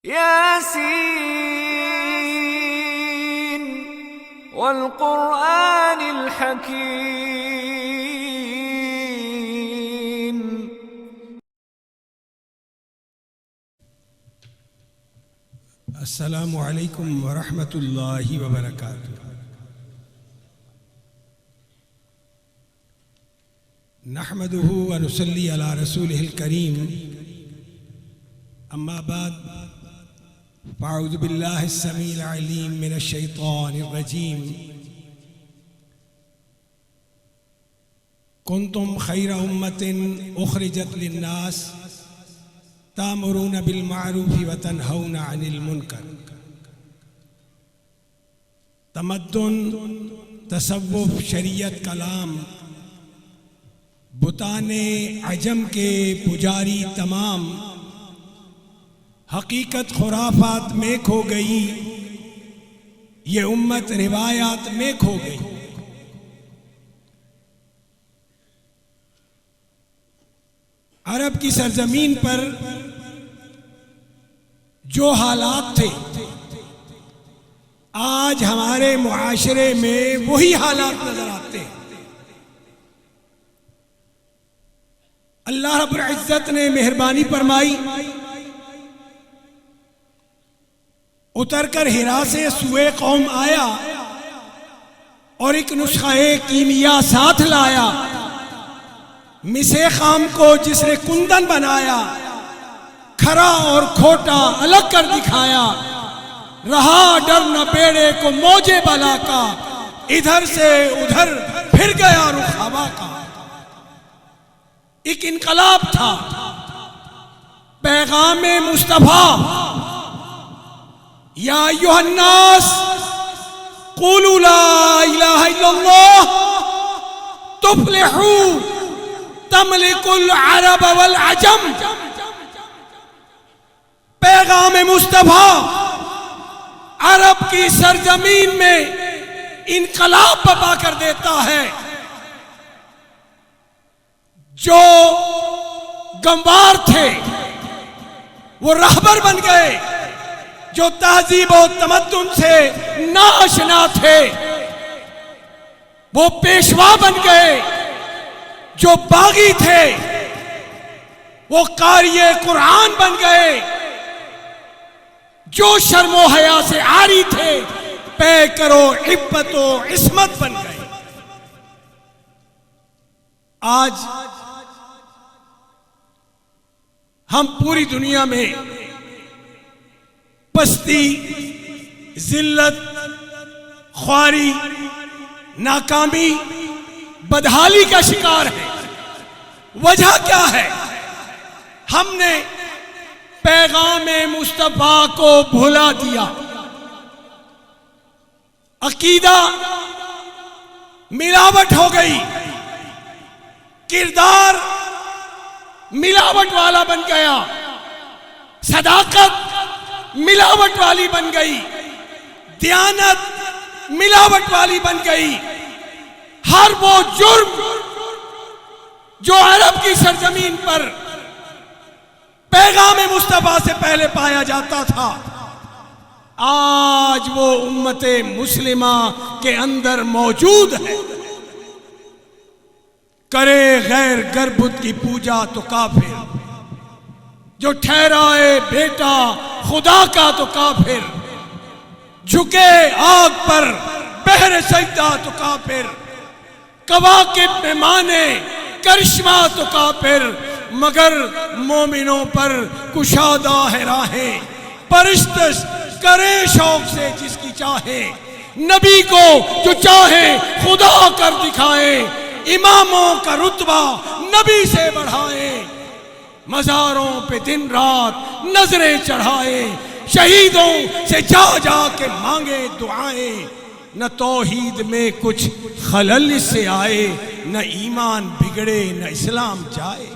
यासीन वल कुरआनिल हकीम। अस्सलामु अलैकुम वरहमतुल्लाहि वबरकातुहू। नहमदुहु व नुसल्ली अला रसूलिहिल करीम। अम्मा बाद फ़अऊज़ु बिल्लाहि अस्समीइल अलीम मिनश शैतानिर रजीम। कुन्तुम खैरा उम्मतिन उखरिजत लिन्नास तामुरून बिल मारूफ़ि व तनहौना अनिल मुनकर। तमद्दुन, तसव्वुफ़, शरीयत, कलाम, बुताने अजम के पुजारी तमाम, हकीकत खुराफात में खो गई, ये उम्मत रिवायात में खो गई। अरब की सरजमीन पर जो हालात थे, आज हमारे मुआशरे में वही हालात नजर आते हैं। अल्लाह रब्बुल इज्जत ने मेहरबानी फरमाई, उतरकर हिरा से सूए कौम आया और एक नुस्ख़ा कीमिया साथ लाया। मिसे खाम को जिसने कुंदन बनाया, खरा और खोटा अलग कर दिखाया। रहा डर न बेड़े को मौजे बला का, इधर से उधर फिर गया रुख हवा का। एक इनकलाब था, पैगामे मुस्तफा। या अय्युहन्नास क़ूलू ला इलाहा इल्लल्लाह तुफ़्लिहू तमलिकुल अरब वल अजम। पैगामे मुस्तफा अरब की सरजमीन में इनकलाब बर्पा कर देता है। जो गंवार थे वो रहबर बन गए, जो तहजीब और तमद्दुन से नाआशना थे वो पेशवा बन गए, जो बागी थे वो कारिए कुरान बन गए, जो शर्मो हया से आरी थे पे करो इब्बतो इस्मत बन गए। आज हम पूरी दुनिया में पस्ती, जिल्लत, ख्वारी, नाकामी, बदहाली का शिकार है। वजह क्या है? हमने पैगामे मुस्तफा को भुला दिया। अकीदा मिलावट हो गई, किरदार मिलावट वाला बन गया, सदाकत मिलावट वाली बन गई, दियानत मिलावट वाली बन गई। हर वो जुर्म जो अरब की सरजमीन पर पैगामे मुस्तफा से पहले पाया जाता था, आज वो उम्मते मुस्लिमा के अंदर मौजूद है। करे गैर गर्भुत की पूजा तो काफिर, जो ठहराए बेटा खुदा का तो काफिर, झुके आग पर बहरे सजदा तो काफिर, कवाकिब में माने करिश्मा तो काफिर, मगर मोमिनों पर कुशादा है राहें, परिस्तश करे शौक से जिसकी चाहे। नबी को जो चाहे खुदा कर दिखाए, इमामों का रुतबा नबी से बढ़ाए, मज़ारों पे दिन रात नजरें चढ़ाए, शहीदों से जा जा के मांगे दुआएं। न तौहीद में कुछ खलल से आए, न ईमान बिगड़े न इस्लाम जाए।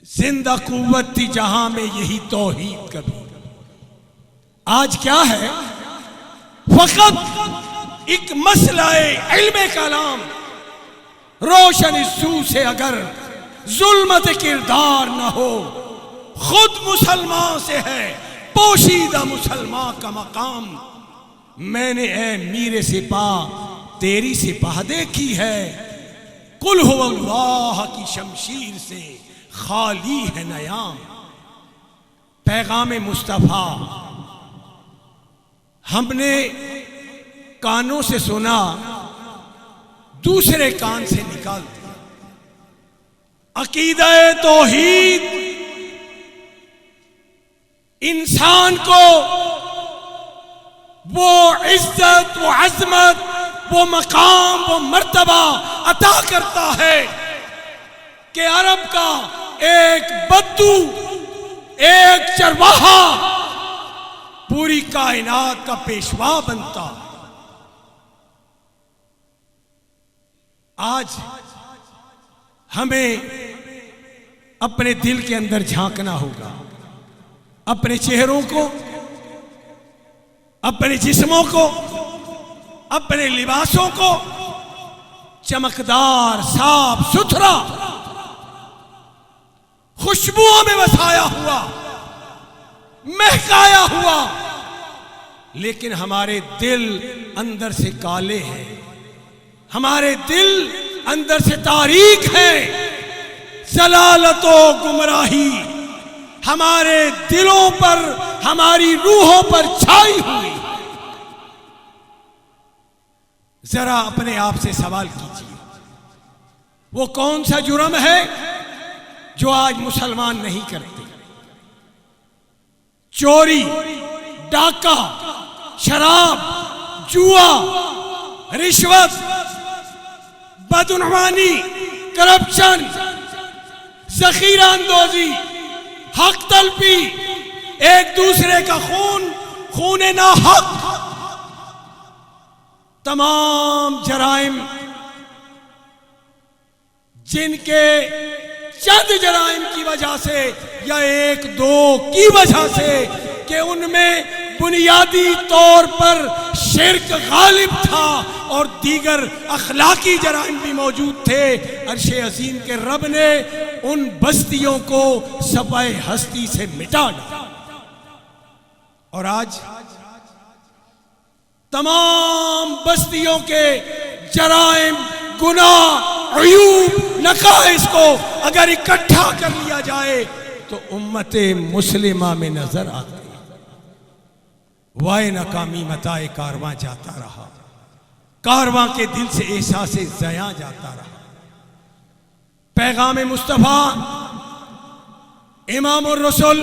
जिंदा कुव्वत थी जहां में यही तौहीद कभी। आज क्या है? फकत एक मसलाए इल्मे कलाम, रोशन सू से अगर जुल्मत किरदार न हो, खुद मुसलमान से है पोशीदा मुसलमान का मकाम। मैंने ए मीरे सिपाह तेरी सिपाह देखी है, कुल हो अल्लाह की शमशीर से खाली है नयाम। पैगाम मुस्तफ़ा हमने कानों से सुना, दूसरे कान से निकाल दिया। अकीदा तौहीद इंसान को वो इज्जत, वो अजमत, वो मकाम, वो मर्तबा अता करता है कि अरब का एक बद्दू, एक चरवाहा पूरी कायनात का पेशवा बनता। आज हमें अपने दिल के अंदर झांकना होगा, अपने चेहरों को, अपने जिस्मों को, अपने लिबासों को चमकदार, साफ सुथरा, खुशबुओं में बसाया हुआ, महकाया हुआ, लेकिन हमारे दिल अंदर से काले हैं, हमारे दिल अंदर से तारीक है। जलालतो गुमराही हमारे दिलों पर, हमारी रूहों पर छाई हुई। जरा अपने आप से सवाल कीजिए, वो कौन सा जुर्म है जो आज मुसलमान नहीं करते? चोरी, डाका, शराब, जुआ, रिश्वत, बदउनवानी, करप्शन, जखीरा अंदोजी, हक तलबी, एक दूसरे का खून, खूने ना हक, तमाम जराइम जिनके चंद जराइम की वजह से या एक दो की वजह से कि उनमें बुनियादी तौर पर शिर्क गालिब था और दीगर अखलाकी जराइम भी मौजूद थे, अर्शे अजीम के रब ने उन बस्तियों को सफाए हस्ती से मिटा डाला। और आज तमाम बस्तियों के जराइम, गुनाह, अयूब, नकाइस को अगर इकट्ठा कर लिया जाए तो उम्मते मुस्लिमा में नजर आता है। वाए नाकामी मताए कारवां जाता रहा, कारवां के दिल से एहसास ज़या जाता रहा। पैगाम मुस्तफ़ा इमामुर रसूल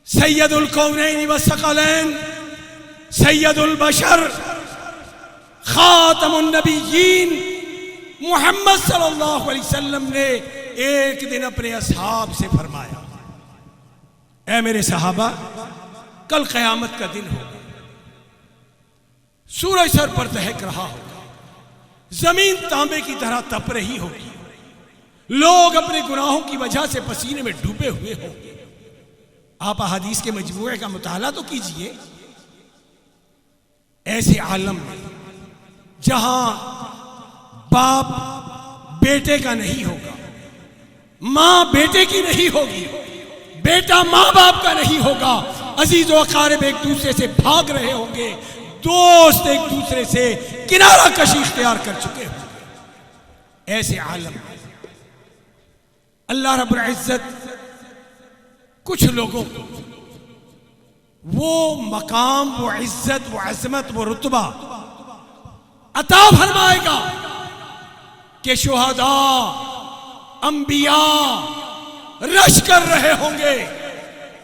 सैयदुल कौनैन व सकलैन, सैयदुल बशर, खातमुन नबिय्यीन मुहम्मद सल्लल्लाहु अलैहि वसल्लम ने एक दिन अपने असहाब से फरमाया, ऐ मेरे सहाबा, कल क़यामत का दिन होगा, सूरज सर पर दहक रहा होगा, जमीन तांबे की तरह तप रही होगी, लोग अपने गुनाहों की वजह से पसीने में डूबे हुए होंगे। आप अहादीस के मजमूए का मुताला तो कीजिए। ऐसे आलम में जहां बाप बेटे का नहीं होगा, मां बेटे की नहीं होगी, बेटा मां बाप का नहीं होगा, अजीज व अकारिब एक दूसरे से भाग रहे होंगे, दोस्त एक दूसरे से किनारा कशी इख्तियार कर चुके होंगे। ऐसे आलम अल्लाह रब्बुल इज्जत कुछ लोगों को वो मकाम, वो इज्जत, वो अजमत, वो रुतबा अता फरमाएगा कि शुहदा, अंबिया रश कर रहे होंगे।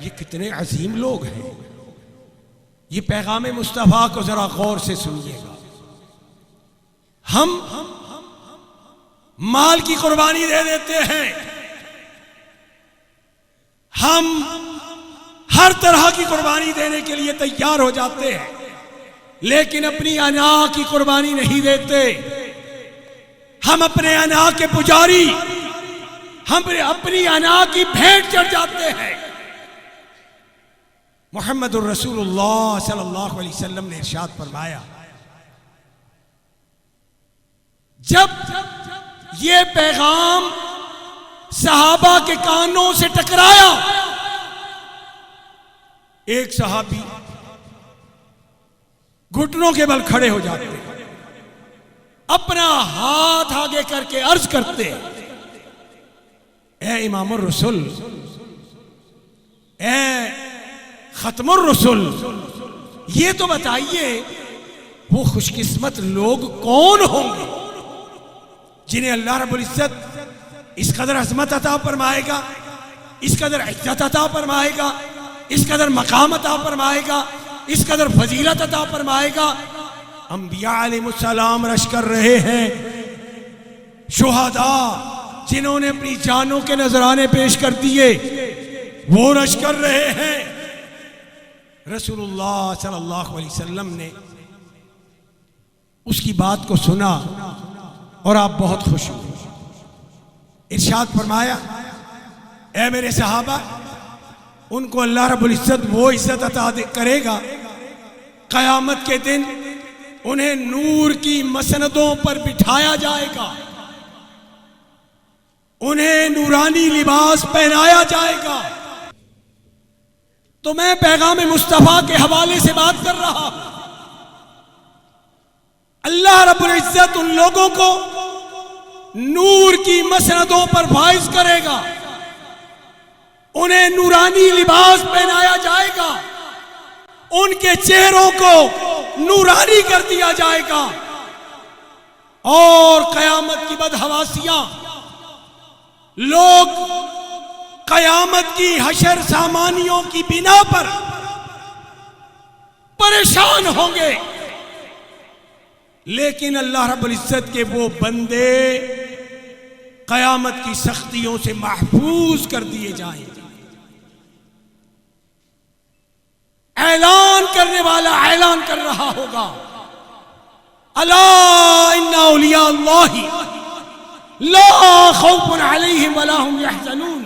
ये कितने अजीम लोग हैं। ये पैगाम मुस्तफ़ा को जरा गौर से सुनिएगा। हम माल की कुर्बानी दे देते हैं, हम हर तरह की कुर्बानी देने के लिए तैयार हो जाते हैं, लेकिन अपनी अना की कुर्बानी नहीं देते। हम अपने अना के पुजारी, हम अपनी अना की भेंट चढ़ जाते हैं। मुहम्मदुर रसूलुल्लाह सल्लल्लाहु अलैहि वसल्लम ने इरशाद फरमाया, जब ये पैगाम सहाबा के कानों से टकराया। एक सहाबी घुटनों के बल खड़े हो जाते, अपना हाथ आगे करके अर्ज करते, ए इमामुर रसूल, ए खत्मुर रसूल, ये तो बताइए वो खुशकिस्मत लोग कौन होंगे जिन्हें अल्लाह रब्बुल इज्जत इस कदर अज़मत अता फरमाएगा, इस कदर इज्जत अता फरमाएगा, इस कदर मकाम अता फरमाएगा, इस कदर फजीलत अता फरमाएगा। अंबिया अलैहिस्सलाम रश कर रहे हैं, शुहदा जिन्होंने अपनी जानों के नजराने पेश कर दिए वो रश कर रहे हैं। रसूलुल्लाह सल्लल्लाहु अलैहि वसल्लम ने उसकी बात को सुना और आप बहुत खुश हुए। इरशाद फरमाया, ऐ मेरे सहाबा, उनको अल्लाह रब्बुल इज्जत वो इज्जत अता करेगा, क़यामत के दिन उन्हें नूर की मसनदों पर बिठाया जाएगा, उन्हें नूरानी लिबास पहनाया जाएगा। तो मैं पैगाम मुस्तफा के हवाले से बात कर रहा हूं। अल्लाह रब्बुल इज्जत उन लोगों को नूर की मसनदों पर फाइज करेगा, उन्हें नूरानी लिबास पहनाया जाएगा, उनके चेहरों को नूरानी कर दिया जाएगा और कयामत की बदहवासियां लोग कयामत की हशर सामानियों की बिना पर परेशान होंगे, लेकिन अल्लाह रब्बुल इज्जत के वो बंदे कयामत की सख्तियों से महफूज कर दिए जाएंगे। ऐलान करने वाला ऐलान कर रहा होगा, अला इन्ना औलिया अल्लाहि ला खौफुन अलैहिम वला हुम यहज़नून।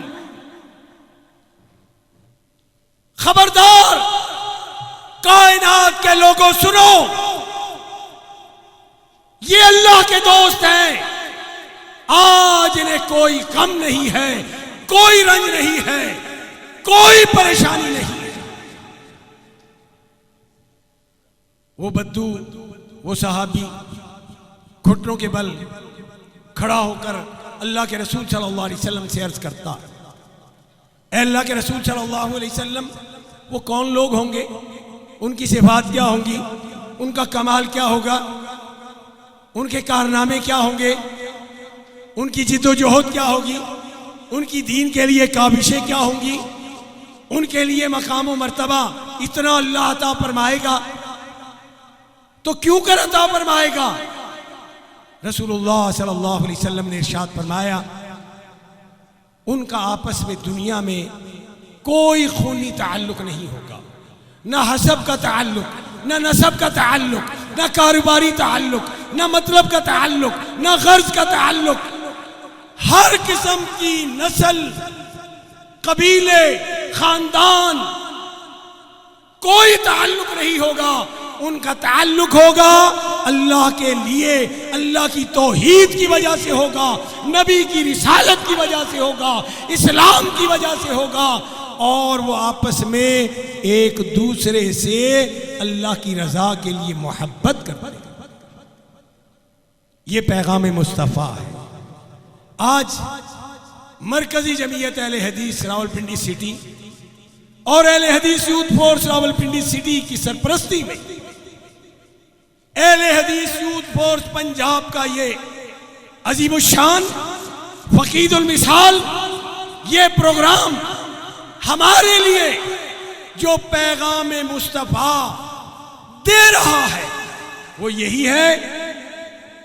खबरदार कायनात के लोगों, सुनो, ये अल्लाह के दोस्त हैं, आज इन्हें कोई गम नहीं है, कोई रंज नहीं है, कोई परेशानी नहीं है। वो बद्दू, वो सहाबी घुटनों के बल खड़ा होकर अल्लाह के रसूल सल्लल्लाहु अलैहि वसल्लम से अर्ज करता, ऐ अल्लाह के रसूल सल्लल्लाहु अलैहि वसल्लम, वो कौन लोग होंगे, उनकी सिफात क्या होंगी, उनका कमाल क्या होगा, उनके कारनामे क्या होंगे, उनकी जिद्दोजहद क्या होगी, उनकी दीन के लिए काबिशें क्या होंगी, उनके लिए मकाम व मर्तबा इतना अल्लाह अता फरमाएगा तो क्यों कर अता फरमाएगा। रसूलुल्लाह सल्लल्लाहु अलैहि वसल्लम ने इरशाद फरमाया, उनका आपस में दुनिया में कोई खूनी ताल्लुक नहीं होगा, ना हसब का ताल्लुक, ना नसब का ताल्लुक, ना कारोबारी ताल्लुक, ना मतलब का ताल्लुक, ना गर्ज का ताल्लुक। हर किस्म की नस्ल, कबीले, खानदान, कोई ताल्लुक नहीं होगा। उनका ताल्लुक होगा अल्लाह के लिए, अल्लाह की तौहीद की वजह से होगा, नबी की रिसालत की वजह से होगा, इस्लाम की वजह से होगा, और वो आपस में एक दूसरे से अल्लाह की रजा के लिए मोहब्बत करते हैं। ये पैगाम मुस्तफ़ा है। आज मरकजी जमीयत अहले हदीस रावलपिंडी सिटी और अहले हदीस यूथ फोर्स रावलपिंडी सिटी की सरपरस्ती में अहले हदीस यूथ फोर्स पंजाब का ये अजीमुशान फकीदुल मिसाल ये प्रोग्राम हमारे लिए जो पैगाम मुस्तफ़ा दे रहा है वो यही है,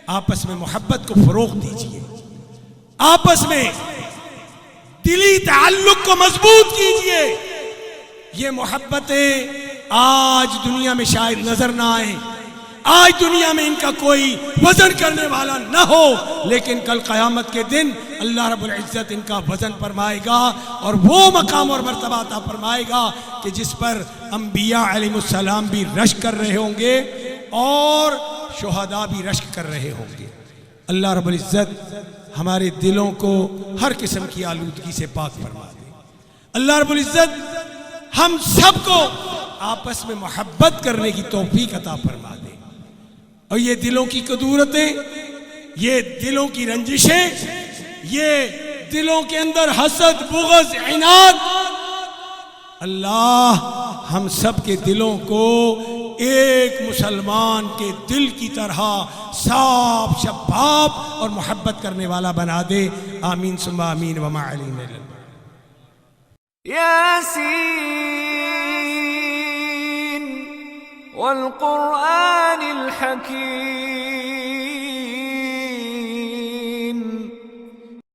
आपस में मोहब्बत को फरोग दीजिए, आपस में दिली ताल्लुक को मजबूत कीजिए। ये मोहब्बतें आज दुनिया में शायद नजर ना आए, आज दुनिया में इनका कोई वजन करने वाला ना हो, लेकिन कल क़यामत के दिन अल्लाह रब्बुल इज्जत इनका वजन फरमाएगा और वो मकाम और मर्तबा अता फरमाएगा कि जिस पर अंबिया अलैहिस्सलाम भी रश्क कर रहे होंगे और शुहदा भी रश्क कर रहे होंगे। अल्लाह रब्बुल इज़्ज़त हमारे दिलों को हर किस्म की आलूदगी से पाक फरमा दे। अल्लाह रब्बुल इज़्ज़त हम सबको आपस में मोहब्बत करने की तौफीक अता फरमा दे। और ये दिलों की कदूरतें, ये दिलों की रंजिशें, ये दिलों के अंदर हसद, बुग़्ज़, इनाद, अल्लाह हम सब के दिलों को एक मुसलमान के दिल की तरह साफ, शफ़ाफ और मोहब्बत करने वाला बना दे। आमीन सुम्मा आमीन व मा अलैना इल्लल बलाग। यासीन वल क़ुरआनिल हकीम।